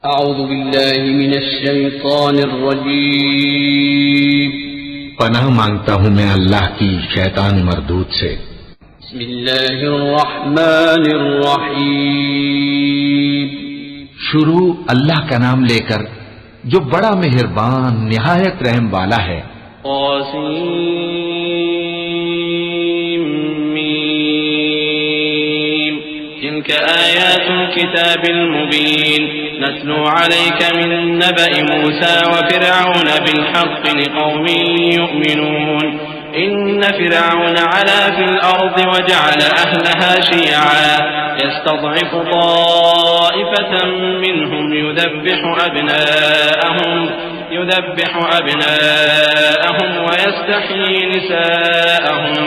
अऊज़ु बिल्लाहि मिनश शैतानिर रजीम। पनाह मांगता हूँ मैं अल्लाह की शैतान मरदूद से। बिस्मिल्लाहिर रहमानिर रहीम। शुरू अल्लाह का नाम लेकर जो बड़ा मेहरबान निहायत रहम वाला है। तिल्क आयातुल किताबिल मुबीन नत्लू अलैका मिन नबइ मूसा व फिरऔन बिल हक़्क़ि लिक़ौमिन युमिनून इन्न फिरऔन अला फिल अर्दि व जअल अहलहा शियआ यस्तज़इफु ताइफतन मिनहुम युदब्बिहु अबनाअहुम व यस्तहयी निसाअहुम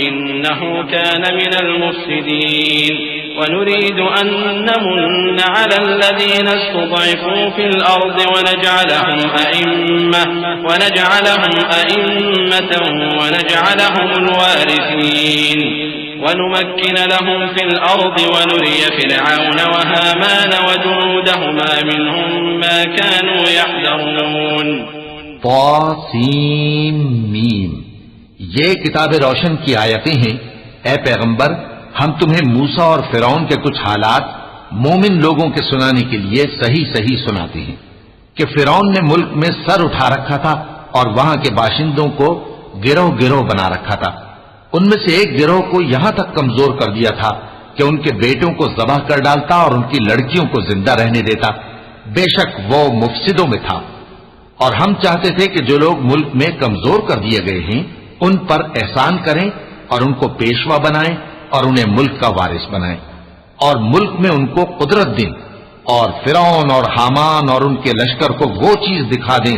इन्नहु कान मिनल मुफ्सिदीन ونريد أن نمن على الذين استضعفوا في الأرض ونجعلهم أئمة ونجعلهم الوارثين ونمكن لهم في الأرض ونري فرعون وهامان وجنودهما منهم ما كانوا يحذرون। क़ासीम मीम, ये किताब रोशन की आयतें हैं। ए पैगंबर, हम तुम्हें मूसा और फिरौन के कुछ हालात मोमिन लोगों के सुनाने के लिए सही सही सुनाते हैं कि फिरौन ने मुल्क में सर उठा रखा था और वहां के बाशिंदों को गिरोह गिरोह बना रखा था। उनमें से एक गिरोह को यहां तक कमजोर कर दिया था कि उनके बेटों को ज़बह कर डालता और उनकी लड़कियों को जिंदा रहने देता। बेशक वो मुफसिदों में था। और हम चाहते थे कि जो लोग मुल्क में कमजोर कर दिए गए हैं उन पर एहसान करें और उनको पेशवा बनाएं और उन्हें मुल्क का वारिस बनाएं और मुल्क में उनको कुदरत दें और फिरौन और हामान और उनके लश्कर को वो चीज दिखा दें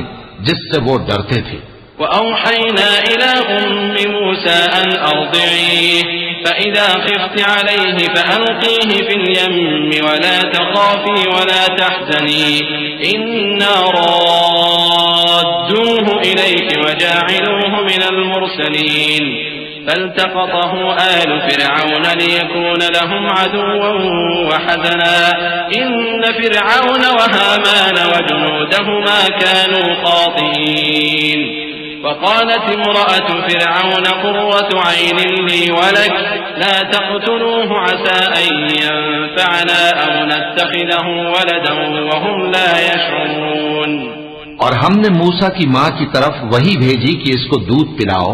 जिससे वो डरते थे। वअौहयना इला उम्मि मूसा अन अर्दिईह फइज़ा खिफ्ति अलैहि फअल्क़ीहि फिल यम्मि वला तख़ाफ़ी वला तहज़नी इन्ना राद्दूहु इलैकि वजाइलूहु मिनल मुरसलीन فالتقطه آل فرعون ليكون لهم عدوا وحزنا إن فرعون وهامان وجنودهما كانوا خاطئين وقالت امرأة فرعون قرة عين لي ولك لا تقتلوه عسى أن ينفعنا أو نتخذه ولدا وهم لا يشعرون। और हमने मूसा की माँ की तरफ वही भेजी कि इसको दूध पिलाओ,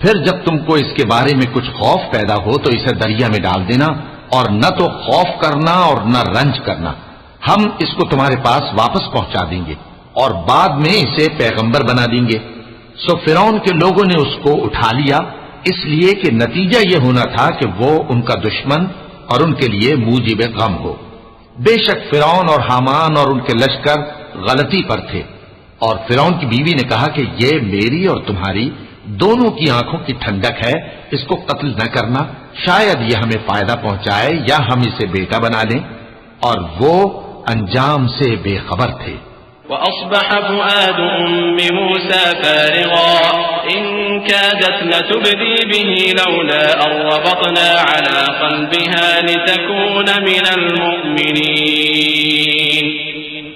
फिर जब तुमको इसके बारे में कुछ खौफ पैदा हो तो इसे दरिया में डाल देना और न तो खौफ करना और न रंज करना। हम इसको तुम्हारे पास वापस पहुंचा देंगे और बाद में इसे पैगंबर बना देंगे। सो फिरौन के लोगों ने उसको उठा लिया, इसलिए कि नतीजा यह होना था कि वो उनका दुश्मन और उनके लिए मूजिब गम हो। बेशक फिरौन और हामान और उनके लश्कर गलती पर थे और फिरौन की बीवी ने कहा कि ये मेरी और तुम्हारी दोनों की आंखों की ठंडक है, इसको कत्ल न करना, शायद यह हमें फायदा पहुंचाए या हम इसे बेटा बना लें। और वो अंजाम से बेखबर थे। وأصبح فؤاد أم موسى فارغا إن كادت لتبدي به لولا أن ربطنا على قلبها لتكون من المؤمنين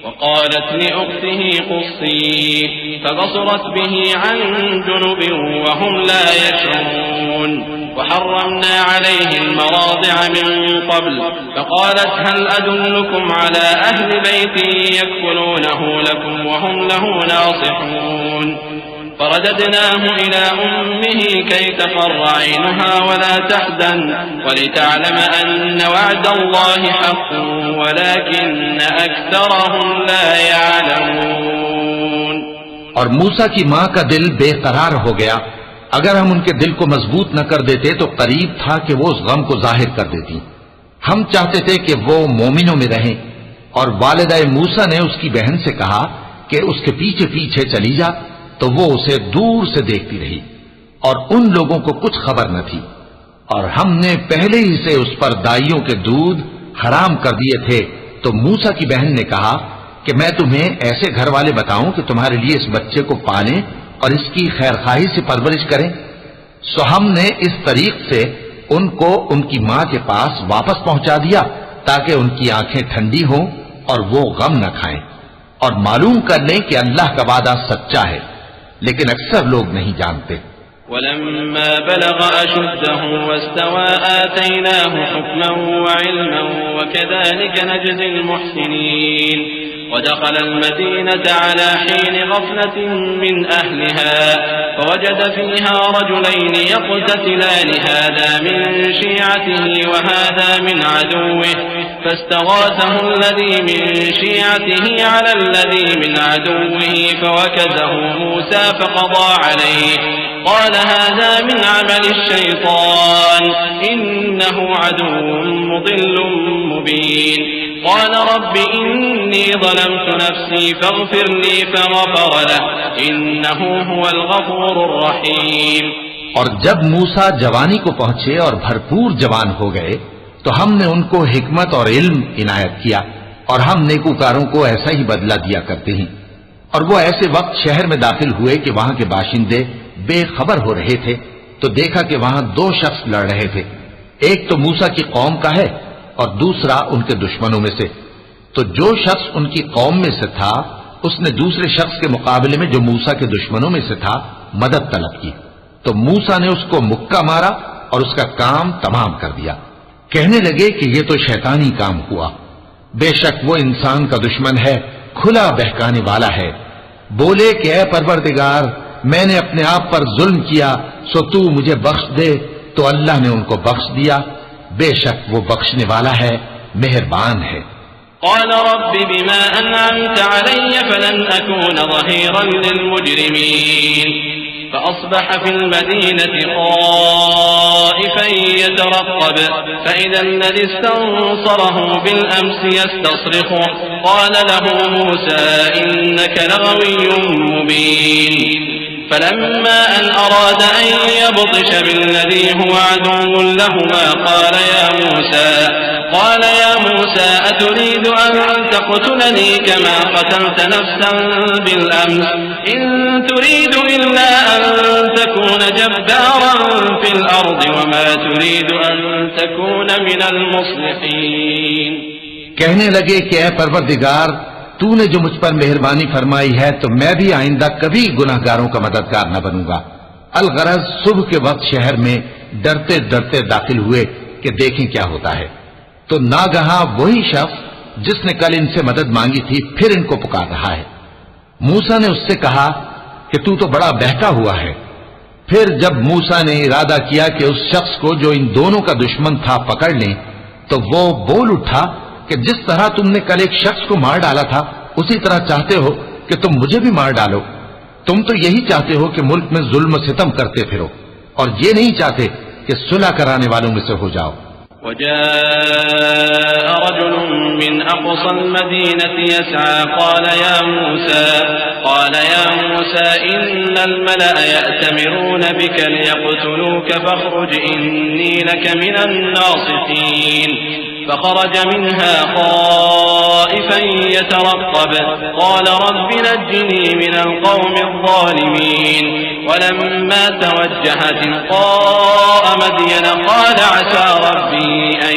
وقالت لأخته قصيه فبصرت به عن جنب وهم لا يشعرون وحرمنا عليه المراضع من قبل فقالت هل أدلكم على أهل بيت يكفلونه لكم وهم له ناصحون فرددناه إلى أمه كي تقر عينها ولا تحزن ولتعلم أن وعد الله حق ولكن أكثرهم لا يعلمون। और मूसा की माँ का दिल बेकरार हो गया। अगर हम उनके दिल को मजबूत न कर देते तो करीब था कि वो उस गम को जाहिर कर देती। हम चाहते थे कि वो मोमिनों में रहें। और वालिदा मूसा ने उसकी बहन से कहा कि उसके पीछे पीछे चली जा, तो वो उसे दूर से देखती रही और उन लोगों को कुछ खबर न थी। और हमने पहले ही से उस पर दाइयों के दूध हराम कर दिए थे। तो मूसा की बहन ने कहा कि मैं तुम्हें ऐसे घर वाले बताऊं कि तुम्हारे लिए इस बच्चे को पालें और इसकी खैरखाही से परवरिश करें। सो हमने इस तरीक से उनको उनकी मां के पास वापस पहुंचा दिया ताकि उनकी आंखें ठंडी हों और वो गम न खाएं, और मालूम कर लें कि अल्लाह का वादा सच्चा है, लेकिन अक्सर लोग नहीं जानते। वलम्मा बलग अशुद्धहु वस्तवा आतैनाहु हुक्मन व इल्मन व कज़ालिक नजज़िल मुहसिनीन ودخل المدينة على حين غفلة من أهلها فوجد فيها رجلين يقتتلان هذا من شيعته وهذا من عدوه فاستغاثه الذي من شيعته على الذي من عدوه فوكزه موسى فقضى عليه قال هذا من عمل الشيطان إنه عدو مضل مبين قال رب إني ظلمت نفسي فاغفر لي فغفر له إنه هو الغفور الرحيم। और जब मूसा जवानी को पहुंचे और भरपूर जवान हो गए तो हमने उनको हिकमत और इल्म इनायत किया, और हम नेकूकारों को ऐसा ही बदला दिया करते हैं। और वो ऐसे वक्त शहर में दाखिल हुए कि वहां के बाशिंदे बेखबर हो रहे थे, तो देखा कि वहां दो शख्स लड़ रहे थे। एक तो मूसा की कौम का है और दूसरा उनके दुश्मनों में से। तो जो शख्स उनकी कौम में से था उसने दूसरे शख्स के मुकाबले में जो मूसा के दुश्मनों में से था मदद तलब की, तो मूसा ने उसको मुक्का मारा और उसका काम तमाम कर दिया। कहने लगे कि ये तो शैतानी काम हुआ, बेशक वो इंसान का दुश्मन है, खुला बहकाने वाला है। बोले कि ऐ परवरदिगार, मैंने अपने आप पर जुल्म किया, सो तू मुझे बख्श दे। तो अल्लाह ने उनको बख्श दिया, बेशक वो बख्शने वाला है, मेहरबान है। قال رب بما أنعمت علي فلن أكون ظهيرا للمجرمين فأصبح في المدينة خائفا يترقب فإذا الذي استنصره بالأمس يستصرخه قال له موسى إنك لغوي مبين فلما أن أراد أن يبطش بالذي هو عدو لهما قال يا موسى أتريد أن تقتلني كما قتلت نفسا بالأمس إن تريد إلا أن تكون جبارا في الأرض وما تريد أن تكون من المصلحين। कहने लगे कि ऐ परवरदिगार, तूने जो मुझ पर मेहरबानी फरमाई है तो मैं भी आइंदा कभी गुनाहगारों का मददगार न बनूंगा। अलगरज सुबह के वक्त शहर में डरते डरते दाखिल हुए कि देखें क्या होता है, तो नागहा वही शख्स जिसने कल इनसे मदद मांगी थी फिर इनको पुकार रहा है। मूसा ने उससे कहा कि तू तो बड़ा बहका हुआ है। फिर जब मूसा ने इरादा किया कि उस शख्स को जो इन दोनों का दुश्मन था पकड़ लें, तो वो बोल उठा कि जिस तरह तुमने कल एक शख्स को मार डाला था उसी तरह चाहते हो कि तुम मुझे भी मार डालो। तुम तो यही चाहते हो कि मुल्क में जुल्म सितम करते फिरो, और ये नहीं चाहते कि सुलह कराने वालों में से हो जाओ। وجاء رجل من أقصى المدينة يسعى قال يا موسى إن الملأ يأتمرون بك ليقتلوك فاخرج إني لك من الناصحين فخرج منها خائفا يترقب قال رب نجني من القوم الظالمين ولما توجه تلقاء مدين قال عسى ربي أن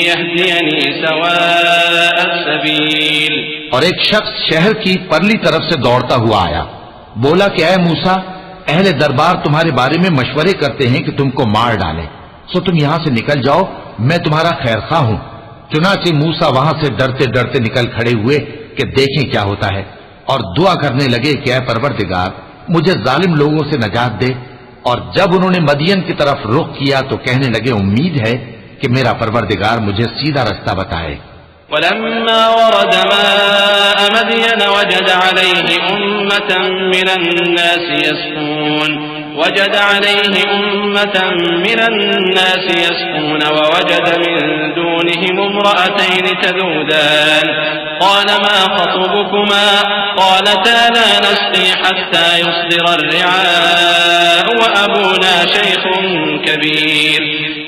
يهديني سواء السبيل। और एक शख्स शहर की परली तरफ से दौड़ता हुआ आया, बोला कि ऐ मूसा, अहले दरबार तुम्हारे बारे में मशवरे करते हैं कि तुमको मार डालें, सो तुम यहां से निकल जाओ, मैं तुम्हारा खैरखा हूं। चुनाचे मूसा वहां से डरते डरते निकल खड़े हुए कि देखें क्या होता है, और दुआ करने लगे कि ऐ परवरदिगार, मुझे जालिम लोगों से नजात दे। और जब उन्होंने मदियन की तरफ रुख किया तो कहने लगे, उम्मीद है कि मेरा परवरदिगार मुझे सीधा रास्ता बताए। ولما ورد ماء مدين وجد عليه أمة من الناس يسقون ووجد من دونهم امرأتين تذودان قال ما خطبكما قالتا لا نسقي حتى يصدر الرعاء وأبونا شيخ كبير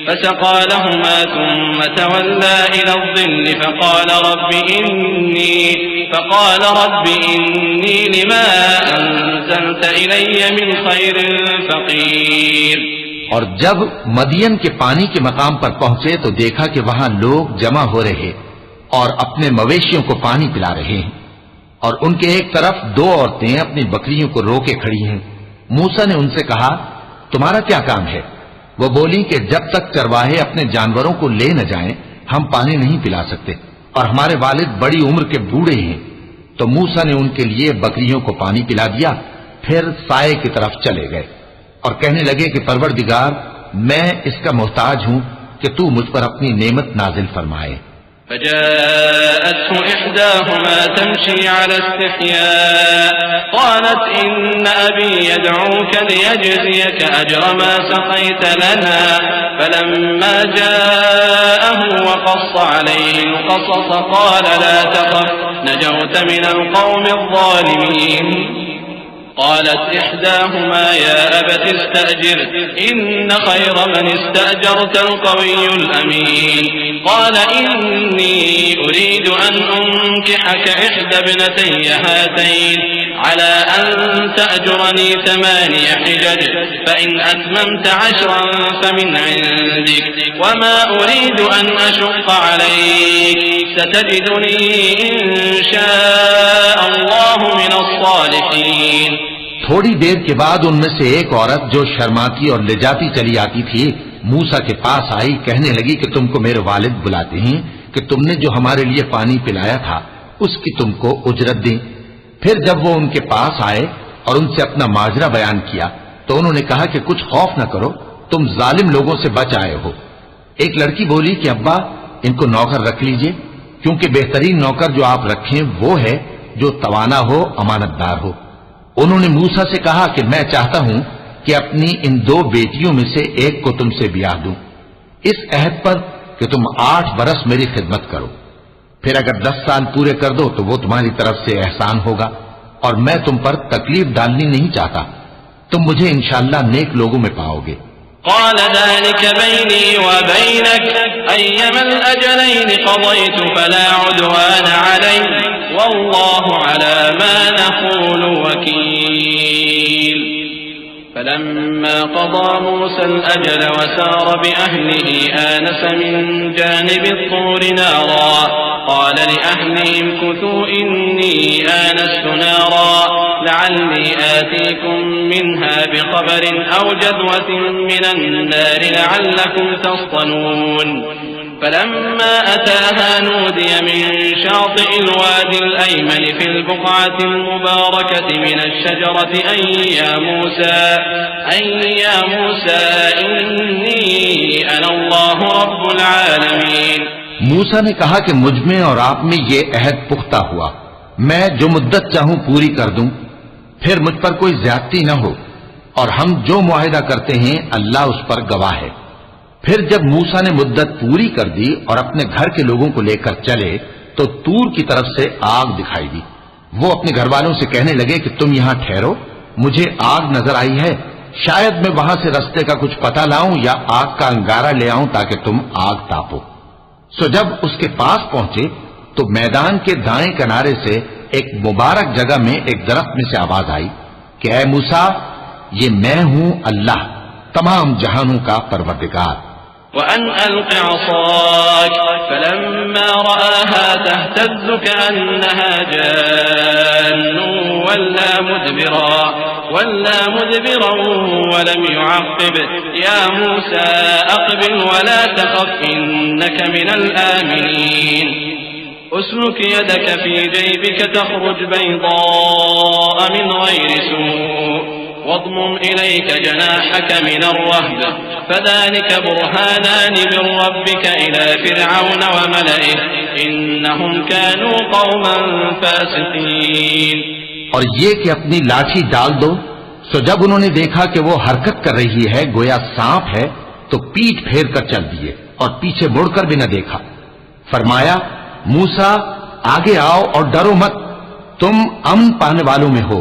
فسقى لهما ثم تولى إلى الظل فقال رب إني لما أنزلت إلي من خير فقير। और जब मदियन के पानी के मकाम पर पहुंचे तो देखा कि वहां लोग जमा हो रहे और अपने मवेशियों को पानी पिला रहे हैं, और उनके एक तरफ दो औरतें अपनी बकरियों को रोके खड़ी हैं। मूसा ने उनसे कहा, तुम्हारा क्या काम है? वो बोली कि जब तक चरवाहे अपने जानवरों को ले न जाएं, हम पानी नहीं पिला सकते, और हमारे वालिद बड़ी उम्र के बूढ़े हैं। तो मूसा ने उनके लिए बकरियों को पानी पिला दिया, फिर साए की तरफ चले गए और कहने लगे कि परवरदिगार, मैं इसका मोहताज हूं कि तू मुझ पर अपनी नेमत नाजिल फरमाए। فجاءته إحداهما تمشي على استحياء قالت إن أبي يدعوك ليجزيك أجر ما سقيت لنا فلما جاءه وقص عليه القصص قال لا تخف نجوت من القوم الظالمين قالت إحداهما يا أبت استأجر إن خير من استأجرت القوي الأمين قال إني أريد أن أنكحك إحدى ابنتي هاتين على أن تأجرني 8 حجج فإن أتممت 10 فمن عندك وما أريد أن أشق عليك ستجدني إن شاء الله من الصالحين। थोड़ी देर के बाद उनमें से एक औरत जो शर्माती और लिजाती चली आती थी मूसा के पास आई, कहने लगी कि तुमको मेरे वालिद बुलाते हैं कि तुमने जो हमारे लिए पानी पिलाया था उसकी तुमको उजरत दें। फिर जब वो उनके पास आए और उनसे अपना माजरा बयान किया तो उन्होंने कहा कि कुछ खौफ न करो, तुम जालिम लोगों से बच आए हो। एक लड़की बोली कि अब्बा, इनको नौकर रख लीजिए, क्योंकि बेहतरीन नौकर जो आप रखें वो है जो तवाना हो, अमानतदार हो। उन्होंने मूसा से कहा कि मैं चाहता हूं कि अपनी इन 2 बेटियों में से एक को तुमसे ब्याह दूं, इस अहद पर कि तुम 8 बरस मेरी खिदमत करो, फिर अगर 10 साल पूरे कर दो तो वो तुम्हारी तरफ से एहसान होगा, और मैं तुम पर तकलीफ डालनी नहीं चाहता, तुम मुझे इंशाअल्लाह नेक लोगों में पाओगे। قال ذلك بيني وبينك أيما الأجلين قضيت فلا عدوان علي والله على ما نقول وكيل فلما قضى موسى الأجل وسار بأهله آنس من جانب الطور نارا قال لأهلهم كثوا إني آنست نارا لعلي آتيكم منها بخبر أو جذوة من النار لعلكم تصطلون فلما أتاها نودي من شاطئ الوادي الأيمن في البقعة المباركة من الشجرة أي يا موسى إني أنا الله رب العالمين। मूसा ने कहा कि मुझ में और आप में ये अहद पुख्ता हुआ, मैं जो मुद्दत चाहूं पूरी कर दूं, फिर मुझ पर कोई ज्यादती न हो, और हम जो मुआहिदा करते हैं अल्लाह उस पर गवाह है। फिर जब मूसा ने मुद्दत पूरी कर दी और अपने घर के लोगों को लेकर चले तो तूर की तरफ से आग दिखाई दी। वो अपने घर वालों से कहने लगे कि तुम यहां ठहरो, मुझे आग नजर आई है, शायद मैं वहां से रास्ते का कुछ पता लाऊं या आग का अंगारा ले आऊं ताकि तुम आग तापो। सो जब उसके पास पहुंचे तो मैदान के दाएं किनारे से एक मुबारक जगह में एक दरख्त में से आवाज आई कि ऐ मूसा, ये मैं हूं अल्लाह, तमाम जहानों का परवरदिगार। وأن ألق عصاك فلما رآها تهتز كأنها جان ولا مدبرا ولم يعقب يا موسى أقبل ولا تخف إنك من الآمنين أسلك يدك في جيبك تخرج بيضاء من غير سوء واضمم إليك جناحك من الرهب فذلك برهانان من ربك إلى فرعون وملئه إنهم كانوا قوما فاسقين। और ये कि अपनी लाठी डाल दो। सो जब उन्होंने देखा कि वो हरकत कर रही है गोया सांप है तो पीठ फेर कर चल दिए और पीछे मुड़कर भी न देखा। फरमाया, मूसा आगे आओ और डरो मत, तुम अमन पाने वालों में हो।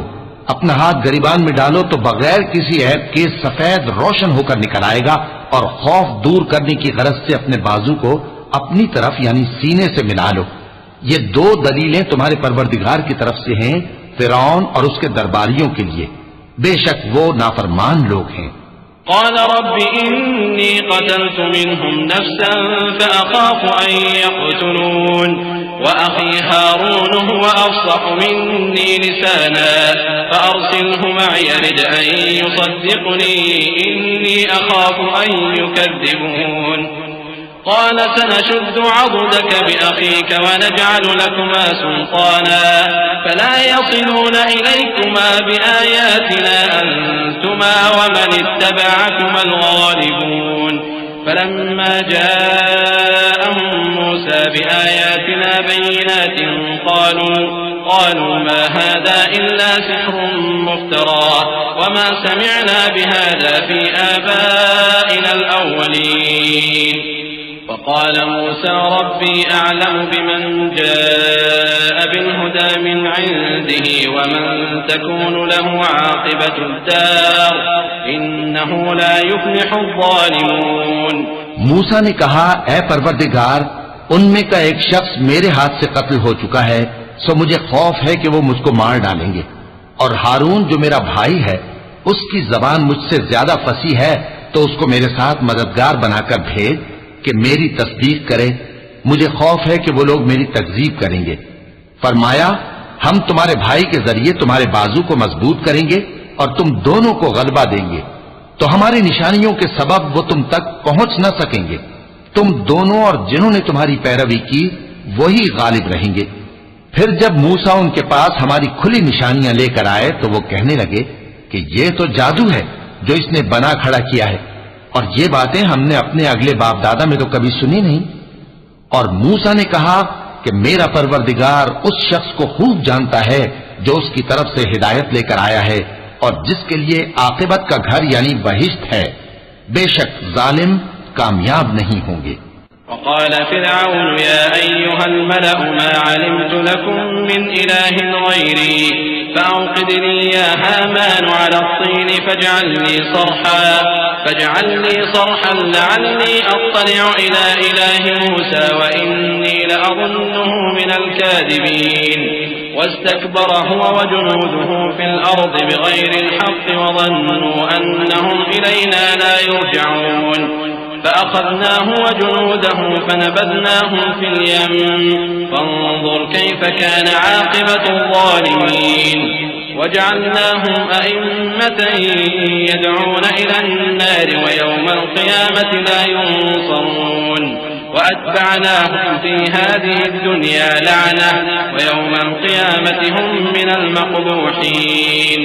अपना हाथ गरिबान में डालो तो बगैर किसी ऐब के सफेद रोशन होकर निकल आएगा, और खौफ दूर करने की गरज से अपने बाजू को अपनी तरफ यानी सीने से मिला लो। ये 2 दलीलें तुम्हारे परवरदिगार की तरफ से हैं फिरौन और उसके दरबारियों के लिए, बेशक वो नाफरमान लोग हैं। قال رب إني قتلت منهم نفسا فأخاف أن يقتلون وأخي هارون هو أفصح مني لسانا فأرسله معي يرد أن يصدقني إني أخاف أن يكذبون قال سنشد عضدك بأخيك ونجعل لكما سلطانا فلا يصلون إليكما بآياتنا أنتما ومن اتبعكما الغالبون فلما جاءهم موسى بآياتنا بينات قالوا ما هذا إلا سحر مفترى وما سمعنا بهذا في آبائنا الأولين وقال موسى ربي أعلم بمن جاء بالهدى من عنده ومن تكون له عاقبة الدار إنه لا يفلح الظالمون। मूसा ने कहा, ऐ परवरदिगार, उनमें का एक शख्स मेरे हाथ से कत्ल हो चुका है, सो मुझे खौफ है कि वो मुझको मार डालेंगे, और हारून जो मेरा भाई है उसकी जबान मुझसे ज्यादा फसी है, तो उसको मेरे साथ मददगार बनाकर भेज कि मेरी तस्दीक करे। मुझे खौफ है कि वो लोग मेरी तकजीब करेंगे। फरमाया, हम तुम्हारे भाई के जरिए तुम्हारे बाजू को मजबूत करेंगे और तुम दोनों को गलबा देंगे, तो हमारी निशानियों के सबब वो तुम तक पहुंच न सकेंगे। तुम दोनों और जिन्होंने तुम्हारी पैरवी की वही गालिब रहेंगे। फिर जब मूसा उनके पास हमारी खुली निशानियां लेकर आए तो वो कहने लगे कि ये तो जादू है जो इसने बना खड़ा किया है, और ये बातें हमने अपने अगले बाप दादा में तो कभी सुनी नहीं। और मूसा ने कहा कि मेरा परवरदिगार उस शख्स को खूब जानता है जो उसकी तरफ से हिदायत लेकर आया है और जिसके लिए आकिबत का घर यानी बहिश्त है। बेशक जालिम कामयाब नहीं होंगे। وقال فرعون يا أيها الملأ ما علمت لكم من إله غيري فأوقد لي يا هامان على الطين فاجعل لي صرحا لعلي أطلع إلى إله موسى وإني لأظنه من الكاذبين واستكبر هو وجنوده في الأرض بغير الحق وظنوا أنهم إلينا لا يرجعون فأخذناه وجنوده فنبذناهم في اليم فانظر كيف كان عاقبة الظالمين وجعلناهم أئمة يدعون إلى النار ويوم القيامة لا ينصرون وأتبعناهم في هذه الدنيا لعنة ويوم القيامة هم من المقبوحين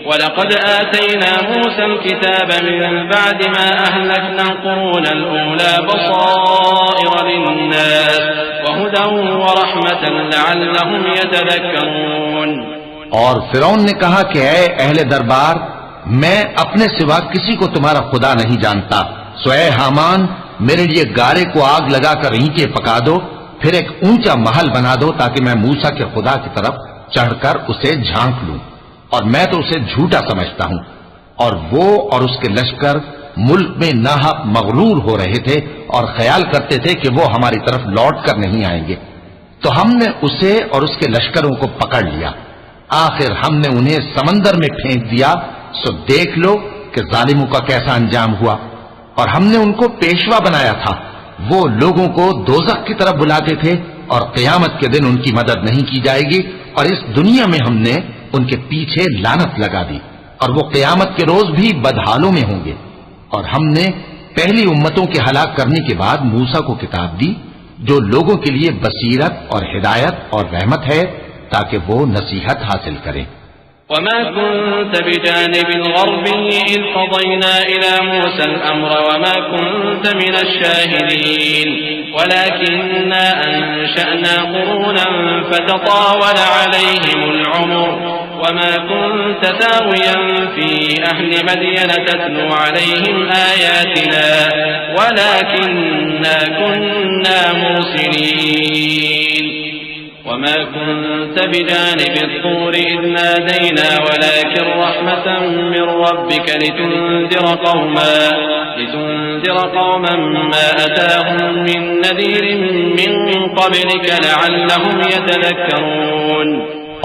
ولقد آتينا موسى الكتاب من بعد ما أهلكنا القرون الأولى بصائر للناس وهدى ورحمة لعلهم يتذكرون। और फिरौन ने कहा कि ऐ अहले दरबार, मैं अपने सिवा किसी को तुम्हारा खुदा नहीं जानता, सो ऐ हामान मेरे लिए गारे को आग लगाकर ईंटें पका दो, फिर एक ऊंचा महल बना दो ताकि मैं मूसा के खुदा की तरफ चढ़कर उसे झांक लूं। और मैं तो उसे झूठा समझता हूं। और वो और उसके लश्कर मुल्क में नाहक मगरूर हो रहे थे और ख्याल करते थे कि वो हमारी तरफ लौट कर नहीं आएंगे, तो हमने उसे और उसके लश्करों को पकड़ लिया। आखिर हमने उन्हें समंदर में फेंक दिया, सो देख लो कि जालिमों का कैसा अंजाम हुआ। और हमने उनको पेशवा बनाया था, वो लोगों को दोज़ख की तरफ बुलाते थे और क़यामत के दिन उनकी मदद नहीं की जाएगी, और इस दुनिया में हमने उनके पीछे लानत लगा दी, और वो क़यामत के रोज भी बदहालों में होंगे। और हमने पहली उम्मतों के हलाक करने के बाद मूसा को किताब दी जो लोगों के लिए बसीरत और हिदायत और रहमत है, ताकि वो नसीहत हासिल करें। وما كنت بجانب الغربي إذ قضينا إلى موسى الأمر وما كنت من الشاهدين ولكننا أنشأنا قرونا فتطاول عليهم العمر وما كنت ثاويا في أهل مدين تتلو عليهم آياتنا ولكننا كنا مرسلين وما كنت بجانب الطور إذ نادينا ولكن رحمة من ربك لتنذر قوما ما أتاهم من نذير من قبلك لعلهم يتذكرون।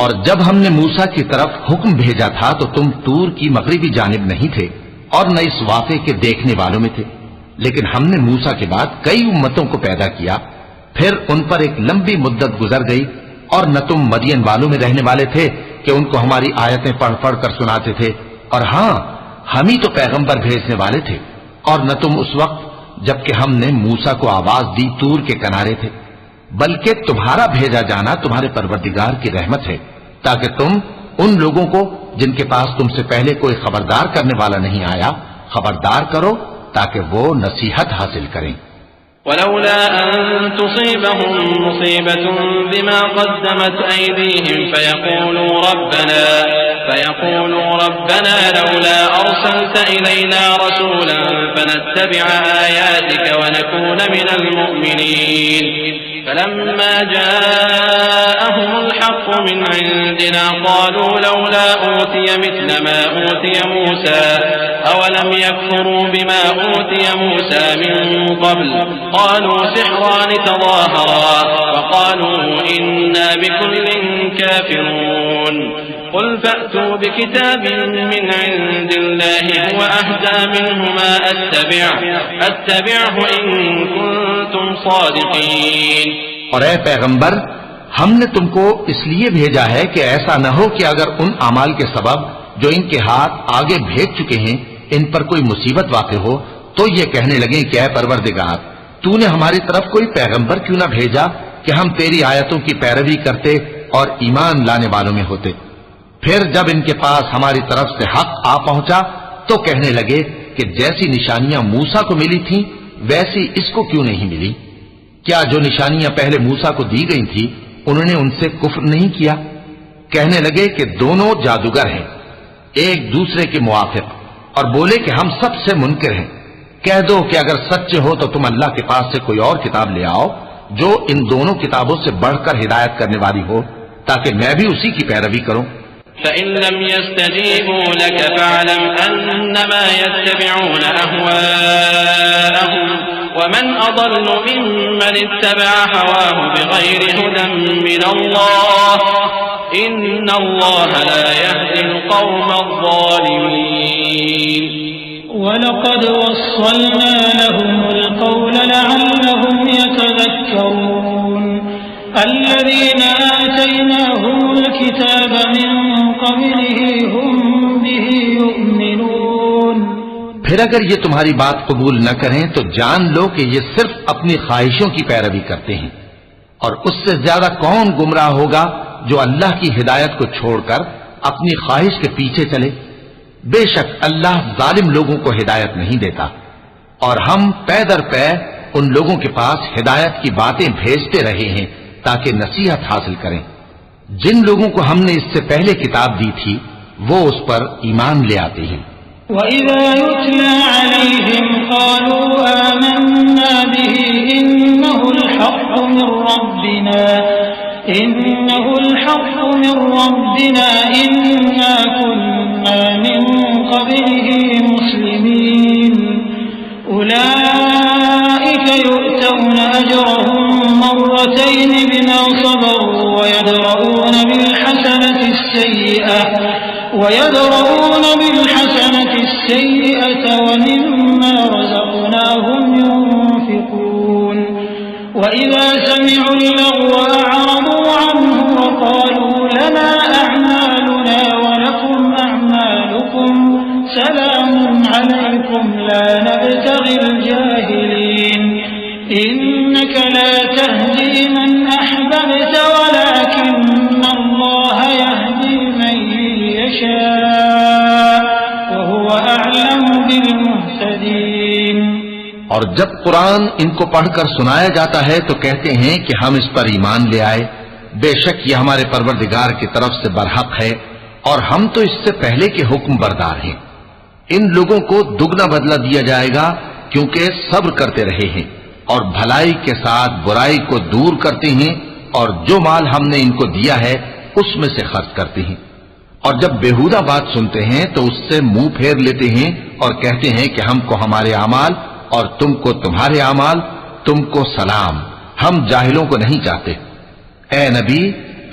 और जब हमने मूसा की तरफ हुक्म भेजा था तो तुम तूर की मगरिबी जानिब नहीं थे, और न इस वाक़े के देखने वालों में थे। लेकिन हमने मूसा के बाद कई उम्मतों को पैदा किया, फिर उन पर एक लंबी मुद्दत गुजर गई, और न तुम मदियन वालों में रहने वाले थे कि उनको हमारी आयतें पढ़ पढ़ कर सुनाते थे, और हां, हम ही तो पैगंबर भेजने वाले थे। और न तुम उस वक्त जबकि हमने मूसा को आवाज दी तूर के किनारे थे, बल्कि तुम्हारा भेजा जाना तुम्हारे परवरदिगार की रहमत है, ताकि तुम उन लोगों को जिनके पास तुमसे पहले कोई खबरदार करने वाला नहीं आया खबरदार करो, ताकि वो नसीहत हासिल करें। वलौला अन तुसीबहुम मुसीबतुन बिमा क़द्दमत अयदीहिम फयक़ूलू रब्बना लौला अर्सलत इलैना रसूलन फनत्तबिअ आयातिक वनकून मिनल मुअ्मिनीन फलम्मा जाअहुमुल हक़्क़ु मिन इंदिना क़ालू लौला ऊतिय मिस्ल मा ऊतिय मूसा अवलम यकफुरू बिमा ऊतिय मूसा मिन क़ब्ल क़ालू सिहरान तज़ाहरा वक़ालू इन्ना बिकुल्लिन काफ़िरून क़ुल फ़अतू बिकिताबिन मिन इंदिल्लाहि हुव अहदा मिन्हुमा अत्तबिअहु इन कुन्तुम सादिक़ीन। और ऐ पैगंबर, हमने तुमको इसलिए भेजा है कि ऐसा न हो कि अगर उन अमाल के सबब जो इनके हाथ आगे भेज चुके हैं इन पर कोई मुसीबत वाक़ हो तो ये कहने लगे कि ऐ परवरदिगार, तूने हमारी तरफ कोई पैगंबर क्यों न भेजा कि हम तेरी आयतों की पैरवी करते और ईमान लाने वालों में होते। फिर जब इनके पास हमारी तरफ से हक आ पहुंचा तो कहने लगे कि जैसी निशानियां मूसा को मिली थीं वैसी इसको क्यों नहीं मिली। क्या जो निशानियां पहले मूसा को दी गई थी उन्होंने उनसे कुफ्र नहीं किया। कहने लगे कि दोनों जादूगर हैं एक दूसरे के मुआफिक, और बोले कि हम सबसे मुनकिर हैं। कह दो कि अगर सच्चे हो तो तुम अल्लाह के पास से कोई और किताब ले आओ जो इन दोनों किताबों से बढ़कर हिदायत करने वाली हो, ताकि मैं भी उसी की पैरवी करूं। फ़इन लम यस्तजीबू लक फ़अलम अन्नमा यत्तबिऊन अहवाअहुम वमन अज़ल्लु मिम्मन इत्तबअ हवाहु बिग़ैरि हुदन मिनल्लाह इन्नल्लाह ला यहदिल क़ौमज़ ज़ालिमीन। वलक़द वस्सलना लहुमुल क़ौल लअल्लहुम यतज़क्करून अल्लज़ीना आतैनाहुमुल किताब मिन क़ब्लिहि हुम बिहि युमिनून। फिर अगर ये तुम्हारी बात कबूल न करें तो जान लो कि ये सिर्फ अपनी ख्वाहिशों की पैरवी करते हैं, और उससे ज्यादा कौन गुमराह होगा जो अल्लाह की हिदायत को छोड़कर अपनी ख्वाहिश के पीछे चले। बेशक अल्लाह जालिम लोगों को हिदायत नहीं देता, और हम पै दर पै उन लोगों के पास हिदायत की बातें भेजते रहे हैं ताकि नसीहत हासिल करें। जिन लोगों को हमने इससे पहले किताब दी थी वो उस पर ईमान ले आते हैं। वइज़ा युतला अलैहिम क़ालू आमन्ना बिही इन्नहुल हक़्क़ु मिन रब्बिना इन्ना कुन्ना मिन क़ब्लिहि मुस्लिमीन उलाइका युअतौना अजरहुम मर्रतैन बिमा सबरू वयदरऊना बिलहसनति अस्सय्यअता वमिम्मा रज़क़नाहुम युनफ़िक़ून वइज़ा समिዑ اللغو أعرضوا عنه وقالوا لنا أعمالنا ولكم أعمالكم سلام عليكم لا نبتغي الجاهلين إنك لا تهدي من أحببت ولكن الله يهدي من يشاء وهو أعلم بالمهتدين। और जब कुरान इनको पढ़कर सुनाया जाता है तो कहते हैं कि हम इस पर ईमान ले आए, बेशक ये हमारे परवरदिगार की तरफ से बरहक है और हम तो इससे पहले के हुक्म बरदार हैं। इन लोगों को दुगना बदला दिया जाएगा क्योंकि सब्र करते रहे हैं और भलाई के साथ बुराई को दूर करते हैं, और जो माल हमने इनको दिया है उसमें से खर्च करते हैं। और जब बेहुदा बात सुनते हैं तो उससे मुंह फेर लेते हैं और कहते हैं कि हमको हमारे अमाल और तुमको तुम्हारे अमाल, तुमको सलाम, हम जाहिलों को नहीं चाहते। ए नबी,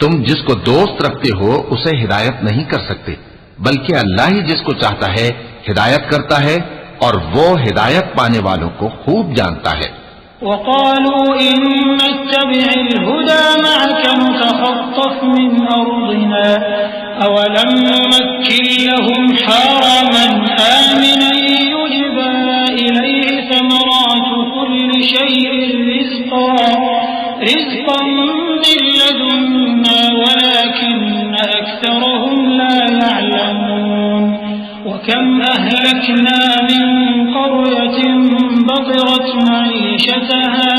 तुम जिसको दोस्त रखते हो उसे हिदायत नहीं कर सकते, बल्कि अल्लाह ही जिसको चाहता है हिदायत करता है और वो हिदायत पाने वालों को खूब जानता है। वक़ालू इन नत्तबि'ल हुदा मअक नतख़त्तफ़ मिन अर्दिना अवलम नुमक्किन लहुम हरमन आमिनन युजबा इलैहि समरातु कुल्लि शैइन रिज़क़न मिन लदुन्ना वलाकिन्न अक्सरहुम ला यअलमून वकम अहलकना मिन क़र्यतिन बतिरत मईशतहा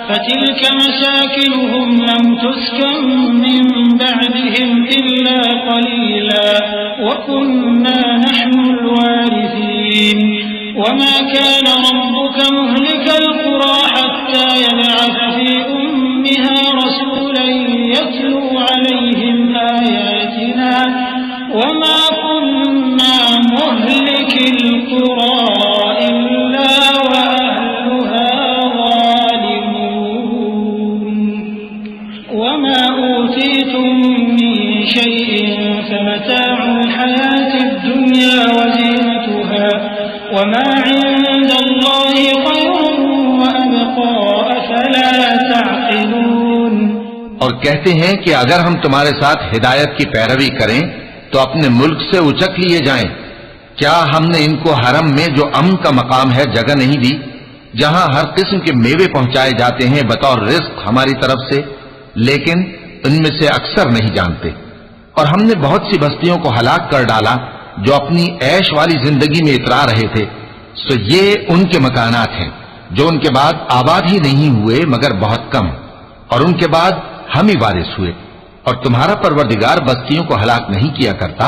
फ़तिल्क मसाकिनुहुम लम तुस्कन मिन बअदिहिम इल्ला क़लीला वकुन्ना नहनुल वारिसीन वमा कान रब्बुक मुहलिकल क़ुरा हत्ता यबअथ फ़ी उम्मिहा रसूलन यत्लू अलैहिम आयातिना वमा कुन्ना मुहलिकिल क़ुरा इल्ला वअहलुहा ज़ालिमून वमा ऊतीतुम मिन शैइन फमताउल हयातिद दुन्या वज़ीनतुहा वमा इंदल्लाहि खैरुन व अबक़ा अफ़ला तअक़िलून। और कहते हैं कि अगर हम तुम्हारे साथ हिदायत की पैरवी करें तो अपने मुल्क से उचक लिए जाएं। क्या हमने इनको हरम में जो अमन का मकाम है जगह नहीं दी, जहां हर किस्म के मेवे पहुंचाए जाते हैं बतौर रिज़्क़ हमारी तरफ से, लेकिन इनमें से अक्सर नहीं जानते। और हमने बहुत सी बस्तियों को हलाक कर डाला जो अपनी ऐश वाली जिंदगी में इतरा रहे थे। सो ये उनके मकानात हैं जो उनके बाद आबाद ही नहीं हुए मगर बहुत कम, और उनके बाद हम ही वारिस हुए। और तुम्हारा परवरदिगार बस्तियों को हलाक नहीं किया करता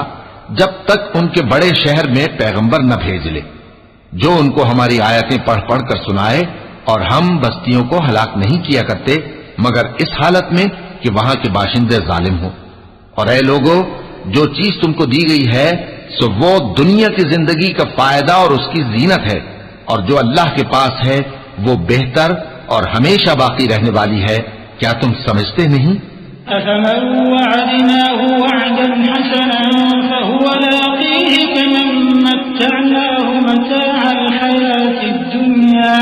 जब तक उनके बड़े शहर में पैगंबर न भेज ले जो उनको हमारी आयतें पढ़ पढ़ कर सुनाए, और हम बस्तियों को हलाक नहीं किया करते मगर इस हालत में कि वहां के बाशिंदे जालिम हो। और ऐ लोगों, जो चीज तुमको दी गई है सो वो दुनिया की जिंदगी का फायदा और उसकी जीनत है, और जो अल्लाह के पास है वो बेहतर और हमेशा बाकी रहने वाली है। क्या तुम समझते नहीं? अफ़मन वअदनाहु वअदन हसनन फहुव लाक़ीहि कमन मत्तअनाहु मताअल हयातिद दुन्या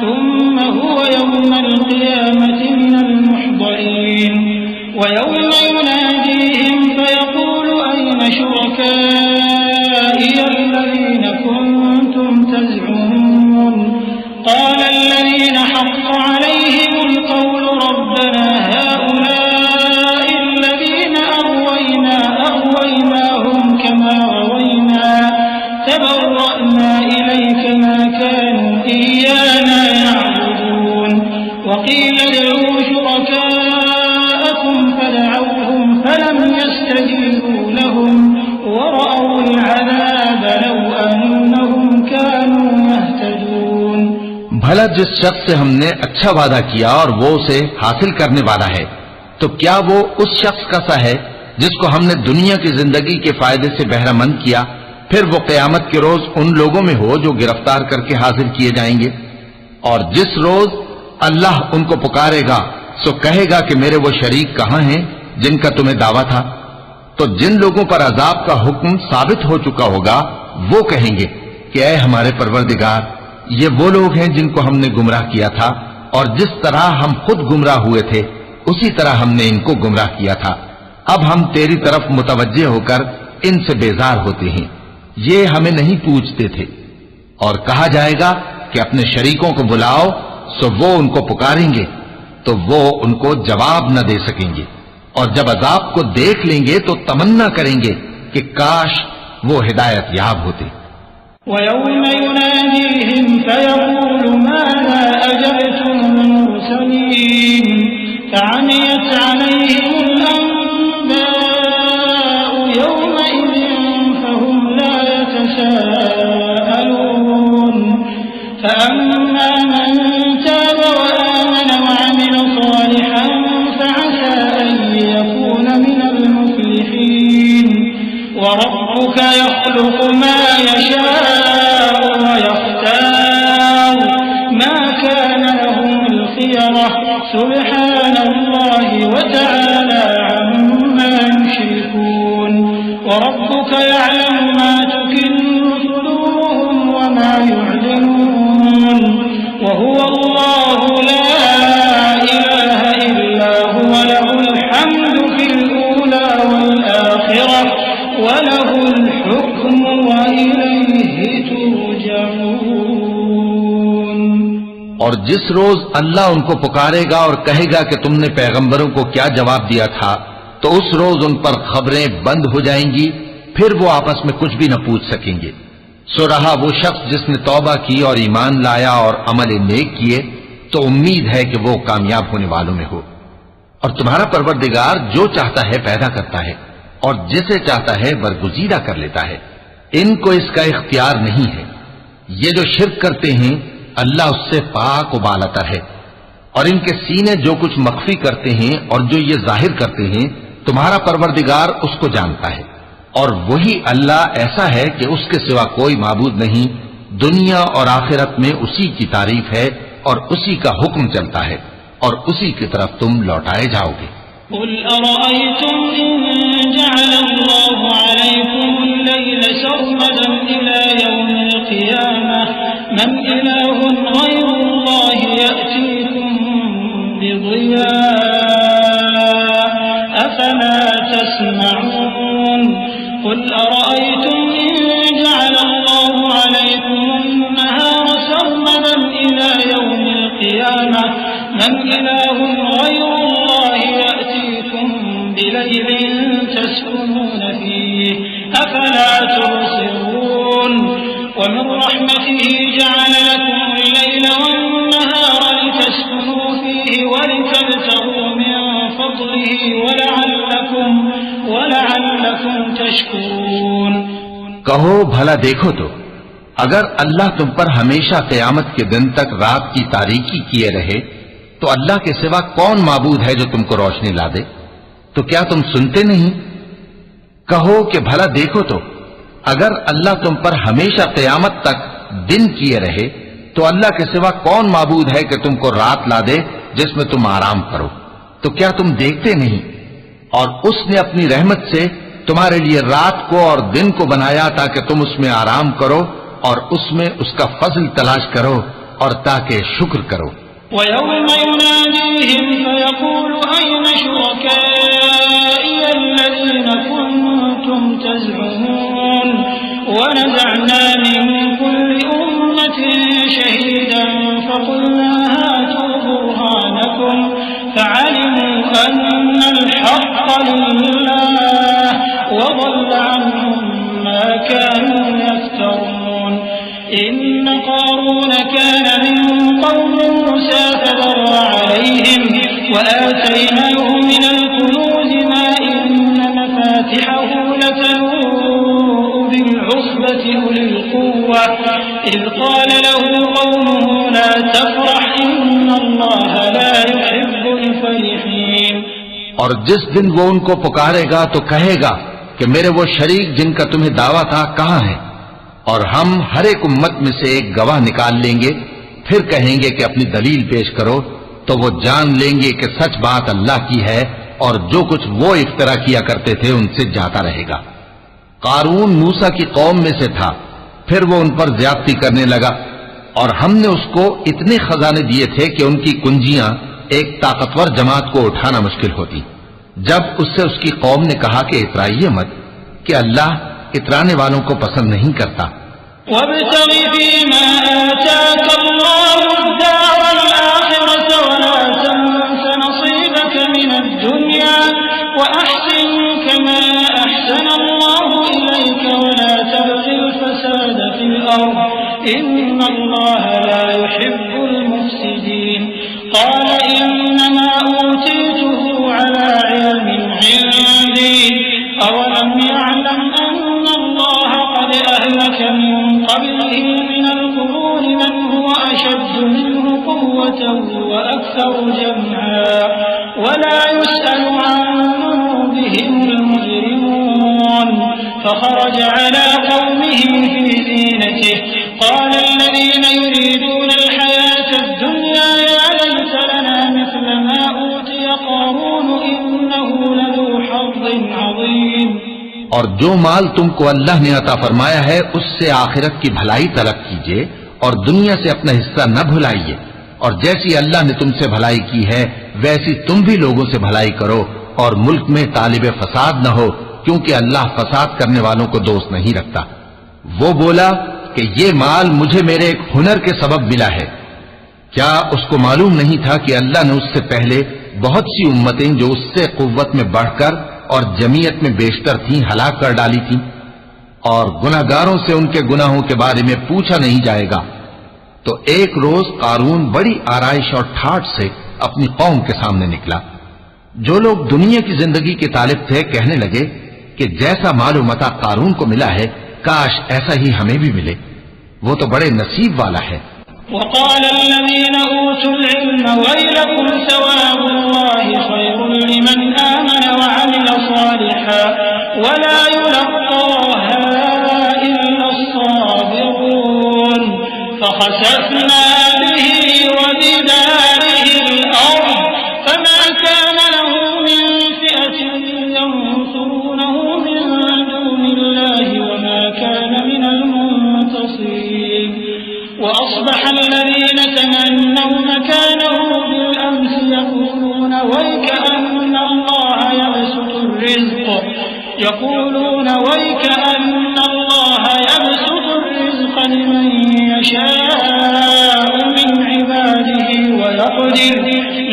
थुम्मा हुव यौमल क़ियामति मिनल मुहदरीन व यौम युनादीहिम फयक़ूलु अय्न शुरकाइय अल्लज़ीना कुन्तुम तज़अमून क़ाल अल्लज़ीना हक़्क़ अलैहिमुल क़ौलु रब्बना तबर्रअना इलैक मा कानू इय्याना यअबुदून वक़ील उद'ू शुरकाअकुम फद'ऊहुम फलम यस्तजीबू लहुम वरअवुल अज़ाब लौ अन्नहुम कानू यहतदून। भला जिस शख्स से हमने अच्छा वादा किया और वो उसे हासिल करने वाला है, तो क्या वो उस शख्स का सा है जिसको हमने दुनिया की जिंदगी के फायदे से बहरामंद किया, फिर वो क़यामत के रोज उन लोगों में हो जो गिरफ्तार करके हाजिर किए जाएंगे। और जिस रोज अल्लाह उनको पुकारेगा सो कहेगा कि मेरे वो शरीक कहां हैं जिनका तुम्हें दावा था। तो जिन लोगों पर अजाब का हुक्म साबित हो चुका होगा वो कहेंगे कि ऐ हमारे परवरदिगार, ये वो लोग हैं जिनको हमने गुमराह किया था, और जिस तरह हम खुद गुमराह हुए थे उसी तरह हमने इनको गुमराह किया था। अब हम तेरी तरफ मुतवज्जे होकर इनसे बेजार होते हैं, ये हमें नहीं पूछते थे। और कहा जाएगा कि अपने शरीकों को बुलाओ, सो वो उनको पुकारेंगे तो वो उनको जवाब न दे सकेंगे, और जब अजाब को देख लेंगे तो तमन्ना करेंगे कि काश वो हिदायत याब होते। वयौम युनादीहिम फयक़ूलु माज़ा अजबतुमुल मुरसलीन फ़अमियत अलैहिमुल अन्बाउ यौमइज़िन फ़हुम ला यतसाअलून फ़अम्मा मन ताब वआमन वअमिल सालिहान फ़असा अन यकून मिनल मुफ़्लिहीन वरब्बुक यख़्लुक़ु मा यशाअ वयख्तार मा कान लहुमुल खियरा सुब्हानल्लाहि व तआला अम्मा युश्रिकून वरब्बुक यअलमु मा तुकिन्नु और जिस रोज अल्लाह उनको पुकारेगा और कहेगा कि तुमने पैगंबरों को क्या जवाब दिया था, तो उस रोज उन पर खबरें बंद हो जाएंगी, फिर वो आपस में कुछ भी न पूछ सकेंगे। सो रहा वो शख्स जिसने तौबा की और ईमान लाया और अमल नेक किए, तो उम्मीद है कि वो कामयाब होने वालों में हो। और तुम्हारा परवरदिगार जो चाहता है पैदा करता है और जिसे चाहता है बरगुजीदा कर लेता है, इनको इसका इख्तियार नहीं है। ये जो शिर्क करते हैं अल्लाह उससे पाक व बालातर है, और इनके सीने जो कुछ मख्फी करते हैं और जो ये जाहिर करते हैं, तुम्हारा परवरदिगार उसको जानता है। और वही अल्लाह ऐसा है कि उसके सिवा कोई माबूद नहीं, दुनिया और आखिरत में उसी की तारीफ है और उसी का हुक्म चलता है और उसी की तरफ तुम लौटाए जाओगे। कहो भला देखो तो, अगर अल्लाह तुम पर हमेशा क़यामत के दिन तक रात की तारीकी किए रहे, तो अल्लाह के सिवा कौन माबूद है जो तुमको रोशनी ला दे? तो क्या तुम सुनते नहीं? कहो कि भला देखो तो, अगर अल्लाह तुम पर हमेशा क़यामत तक दिन किए रहे, तो अल्लाह के सिवा कौन माबूद है कि तुमको रात ला दे जिसमें तुम आराम करो? तो क्या तुम देखते नहीं? और उसने अपनी रहमत से तुम्हारे लिए रात को और दिन को बनाया ताकि तुम उसमें आराम करो और उसमें उसका फजल तलाश करो और ताकि शुक्र करो। और जिस दिन वो उनको पुकारेगा तो कहेगा कि मेरे वो शरीक जिनका तुम्हें दावा था कहां है? और हम हर एक उम्मत में से एक गवाह निकाल लेंगे, फिर कहेंगे कि अपनी दलील पेश करो, तो वो जान लेंगे कि सच बात अल्लाह की है और जो कुछ वो इफ्तरा किया करते थे उनसे जाता रहेगा। कारून मूसा की कौम में से था, फिर वो उन पर ज्यादती करने लगा और हमने उसको इतने खजाने दिए थे कि उनकी कुंजियां एक ताकतवर जमात को उठाना मुश्किल होती। जब उससे उसकी कौम ने कहा कि इतराइए मत, कि अल्लाह इतराने वालों को पसंद नहीं करता। और जो माल तुमको अल्लाह ने अता फरमाया है उससे आखिरत की भलाई तलब कीजिए और दुनिया से अपना हिस्सा न भुलाइए, और जैसी अल्लाह ने तुमसे भलाई की है वैसी तुम भी लोगों से भलाई करो, और मुल्क में तालिबे फसाद न हो, क्योंकि अल्लाह फसाद करने वालों को दोस्त नहीं रखता। वो बोला कि ये माल मुझे मेरे एक हुनर के सबब मिला है, क्या उसको मालूम नहीं था कि अल्लाह ने उससे पहले बहुत सी उम्मतें जो उससे कुव्वत में बढ़कर और जमीयत में बेशतर थीं हलाक कर डाली थीं, और गुनाहगारों से उनके गुनाहों के बारे में पूछा नहीं जाएगा। तो एक रोज कारून बड़ी आराइश और ठाठ से अपनी कौम के सामने निकला। जो लोग दुनिया की जिंदगी के तालिब थे कहने लगे कि जैसा मालूमता कारून को मिला है, काश ऐसा ही हमें भी मिले, वो तो बड़े नसीब वाला है। यक़ूलून वैकअन्न अल्लाह यबसुतु अर्रिज़्क़ लिमन यशाअ मिन इबादिही वयक़दिर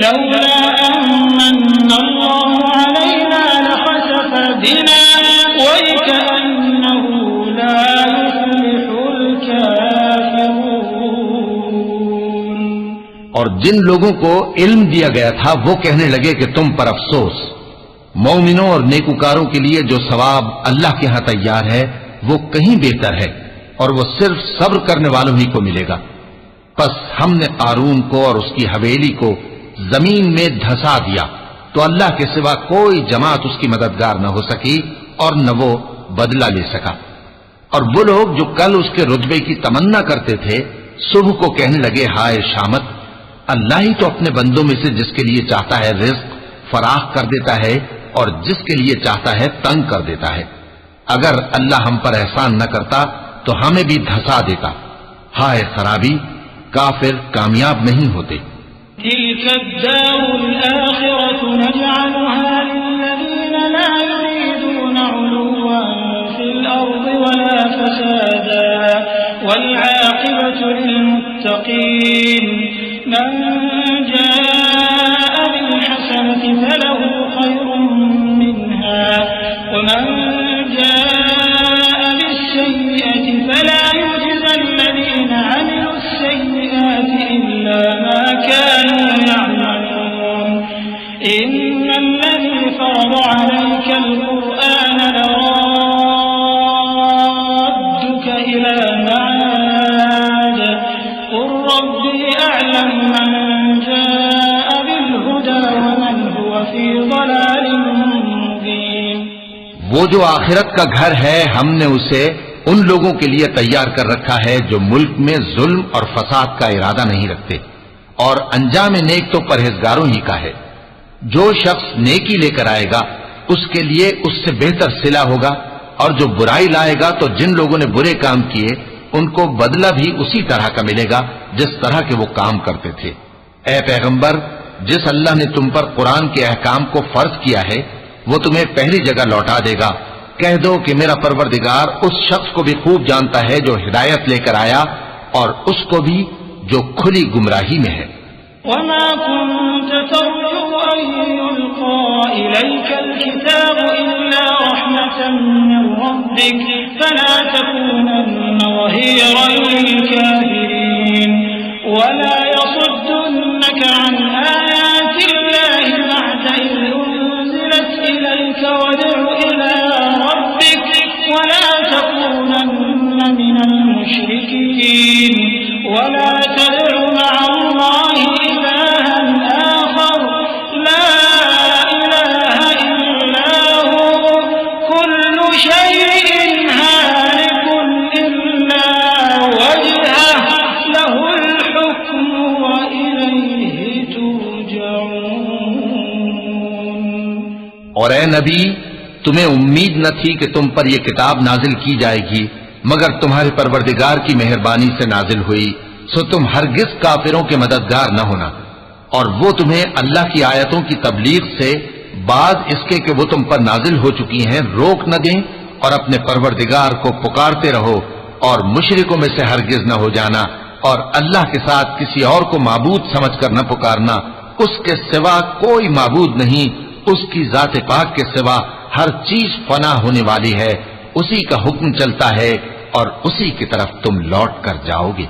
लौला अम्मन्ना अल्लाहु अलैना लखसफ़ बिना वैकअन्नहु ला युफ़्लिहुल काफ़िरून। और जिन लोगों को इल्म दिया गया था वो कहने लगे कि तुम पर अफसोस, मोमिनों और नेकुकारों के लिए जो सवाब अल्लाह के यहां तैयार है वो कहीं बेहतर है, और वो सिर्फ सब्र करने वालों ही को मिलेगा। बस हमने कारून को और उसकी हवेली को जमीन में धंसा दिया, तो अल्लाह के सिवा कोई जमात उसकी मददगार न हो सकी और न वो बदला ले सका। और वो लोग जो कल उसके रुतबे की तमन्ना करते थे, सुबह को कहने लगे, हाय शामत, अल्लाह ही तो अपने बंदों में से जिसके लिए चाहता है रिज्क फराख कर देता है और जिसके लिए चाहता है तंग कर देता है। अगर अल्लाह हम पर एहसान न करता तो हमें भी धंसा देता। हाय खराबी, काफिर कामयाब नहीं होते। वो जो आखिरत का घर है हमने उसे उन लोगों के लिए तैयार कर रखा है जो मुल्क में जुल्म और फसाद का इरादा नहीं रखते, और अंजाम नेक तो परहेजगारों ही का है। जो शख्स नेकी लेकर आएगा उसके लिए उससे बेहतर सिला होगा, और जो बुराई लाएगा तो जिन लोगों ने बुरे काम किए उनको बदला भी उसी तरह का मिलेगा जिस तरह के वो काम करते थे। ए पैगंबर, जिस अल्लाह ने तुम पर कुरान के अहकाम को फर्ज किया है वो तुम्हें पहली जगह लौटा देगा। कह दो कि मेरा परवरदिगार उस शख्स को भी खूब जानता है जो हिदायत लेकर आया, और उसको भी जो खुली गुमराही में है। और ए नबी, तुम्हें उम्मीद न थी कि तुम पर यह किताब नाजिल की जाएगी, मगर तुम्हारे परवरदिगार की मेहरबानी से नाजिल हुई, सो तुम हरगिज काफिरों के मददगार न होना। और वो तुम्हें अल्लाह की आयतों की तबलीग से बाद इसके कि वो तुम पर नाजिल हो चुकी हैं रोक न दें, और अपने परवरदिगार को पुकारते रहो, और मुशरिकों में से हरगिज न हो जाना और अल्लाह के साथ किसी और को माबूद समझकर न पुकारना। उसके सिवा कोई माबूद नहीं, उसकी जात पाक के सिवा हर चीज फना होने वाली है, उसी का हुक्म चलता है और उसी की तरफ तुम लौट कर जाओगे।